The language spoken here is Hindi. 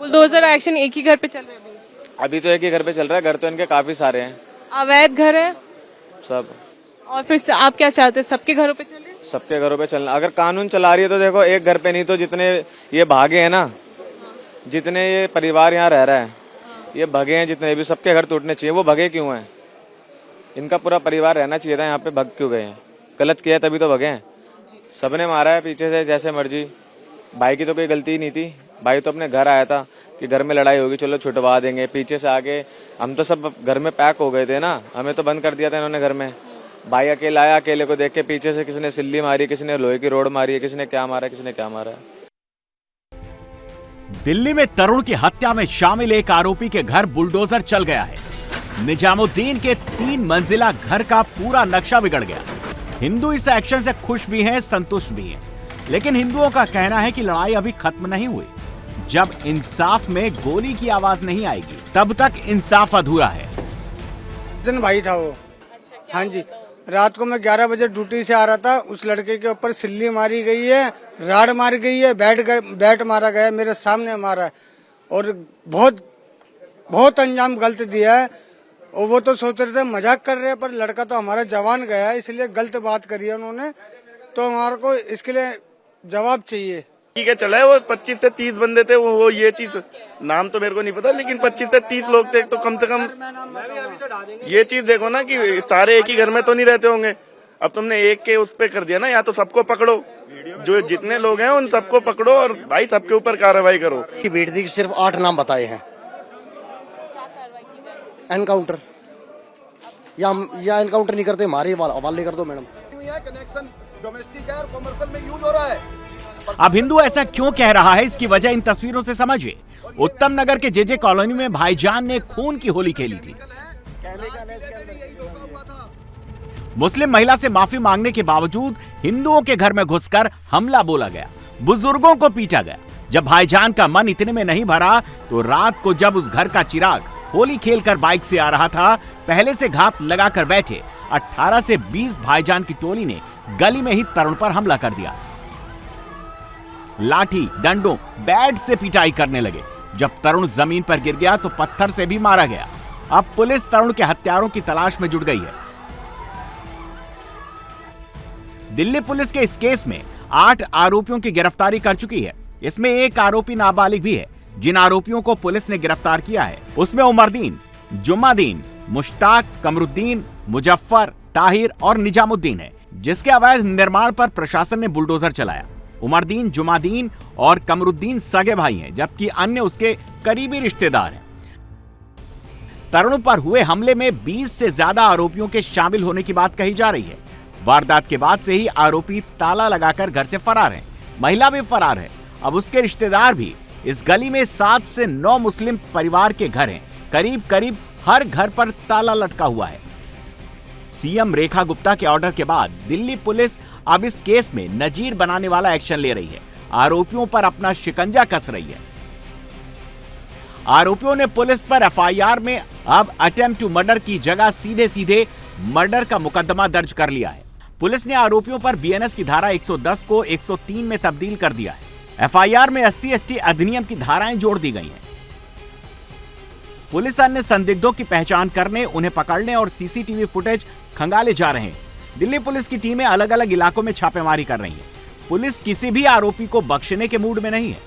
बुलडोजर एक्शन एक ही घर पे चल रहा है अभी तो एक ही घर पे चल रहा है, घर तो इनके काफी सारे हैं, अवैध घर है। सब। और फिर से आप क्या चाहते हैं, सबके घरों पे चले? सबके घरों पे चलना, अगर कानून चला रही है तो देखो एक घर पे नहीं तो जितने ये भागे हैं ना, जितने ये परिवार यहाँ रह रहा है, ये भगे हैं जितने भी, सबके घर टूटने चाहिए। वो भगे क्यों हैं? इनका पूरा परिवार रहना चाहिए था, यहाँ पे भग क्यों गए हैं? गलत किया तभी तो भगे हैं। सबने मारा है पीछे से जैसे मर्जी, भाई की तो कोई गलती ही नहीं थी। भाई तो अपने घर आया था कि घर में लड़ाई होगी, चलो छुटवा देंगे। पीछे से आगे हम तो सब घर में पैक हो गए थे ना, हमें तो बंद कर दिया था इन्होंने घर में। भाई अकेला आया, अकेले को देख के पीछे से किसी ने सिल्ली मारी, किसी ने लोहे की रोड मारी है, किसी ने क्या मारा, किसी ने क्या मारा। दिल्ली में तरुण की हत्या में शामिल एक आरोपी के घर बुलडोजर चल गया है। निजामुद्दीन के 3 मंजिला घर का पूरा नक्शा बिगड़ गया। हिंदू इस एक्शन से खुश भी हैं, संतुष्ट भी हैं, लेकिन हिंदुओं का कहना है कि लड़ाई अभी खत्म नहीं हुई। जब इंसाफ में गोली की आवाज नहीं आएगी तब तक इंसाफ अधूरा है। दिन भाई था वो। हाँ जी, रात को मैं 11 बजे ड्यूटी से आ रहा था, उस लड़के के ऊपर सिल्ली मारी गई है, राड मार गई है, बैट मारा गया, मेरे सामने मारा है और बहुत अंजाम गलत दिया है। और वो तो सोच रहे थे मजाक कर रहे हैं, पर लड़का तो हमारा जवान गया है, इसलिए गलत बात करी है उन्होंने, तो हमारे को इसके लिए जवाब चाहिए। ठीक है, चला है। वो 25 से 30 बंदे थे, वो ये चीज नाम तो मेरे को नहीं पता, लेकिन 25 से 30 लोग थे, तो कम से कम ये चीज देखो ना कि सारे एक ही घर में तो नहीं रहते होंगे। अब तुमने एक के उस पे कर दिया ना, या तो सबको पकड़ो, जो जितने लोग हैं उन सबको पकड़ो और भाई सबके ऊपर कार्रवाई करो। बेटी के सिर्फ 8 नाम बताए हैं। एनकाउंटर या एनकाउंटर नहीं करते, हमारे हवाले कर दो मैडम। कनेक्शन डोमेस्टिक है और कमर्शियल में यूज हो रहा है। अब हिंदू ऐसा क्यों कह रहा है, इसकी वजह इन तस्वीरों से समझिए। उत्तम नगर के जेजे कॉलोनी में भाईजान ने खून की होली खेली थी। मुस्लिम महिला से माफी मांगने के बावजूद हिंदुओं के घर में घुसकर हमला बोला गया, बुजुर्गों को पीटा गया। जब भाईजान का मन इतने में नहीं भरा तो रात को जब उस घर का चिराग होली खेलकर बाइक से आ रहा था, पहले से घात लगाकर बैठे 18 से 20 भाईजान की टोली ने गली में ही तरुण पर हमला कर दिया। लाठी, डंडों, बैट से पिटाई करने लगे। जब तरुण जमीन पर गिर गया तो पत्थर से भी मारा गया। अब पुलिस तरुण के हत्यारों की तलाश में जुट गई है। दिल्ली पुलिस के इस केस में 8 आरोपियों की गिरफ्तारी कर चुकी है। इसमें एक आरोपी नाबालिग भी है। जिन आरोपियों को पुलिस ने गिरफ्तार किया है उसमें उमरदीन, जुम्मादीन, मुश्ताक, कमरुद्दीन, मुजफ्फर, ताहिर और निजामुद्दीन है, जिसके अवैध निर्माण पर प्रशासन ने बुलडोजर चलाया। उमरदीन, जुम्मादीन और कमरुद्दीन सगे भाई हैं, जबकि अन्य उसके करीबी रिश्तेदार हैं। तरुण पर हुए हमले में 20 से ज्यादा आरोपियों के शामिल होने की बात कही जा रही है। वारदात के बाद से ही आरोपी ताला लगाकर घर से फरार हैं। महिला भी फरार है। अब उसके रिश्तेदार भी। इस गली में 7 से 9 मुस्लिम परिवार के घर हैं। करीब करीब हर घर पर ताला लटका हुआ है। सीएम रेखा गुप्ता के ऑर्डर के बाद दिल्ली पुलिस अब इस केस में नजीर बनाने वाला एक्शन ले रही है। आरोपियों पर अपना शिकंजा कस रही है। आरोपियों ने पुलिस पर एफआईआर में अब अटेम्प्ट टू मर्डर की जगह सीधे सीधे मर्डर का मुकदमा दर्ज कर लिया है। पुलिस ने आरोपियों पर बीएनएस की धारा 110 को 103 में तब्दील कर दिया है। एफआईआर में SC/ST अधिनियम की धाराएं जोड़ दी गई हैं। पुलिस अन्य संदिग्धों की पहचान करने, उन्हें पकड़ने और सीसीटीवी फुटेज खंगाले जा रहे हैं। दिल्ली पुलिस की टीमें अलग अलग इलाकों में छापेमारी कर रही हैं। पुलिस किसी भी आरोपी को बख्शने के मूड में नहीं है।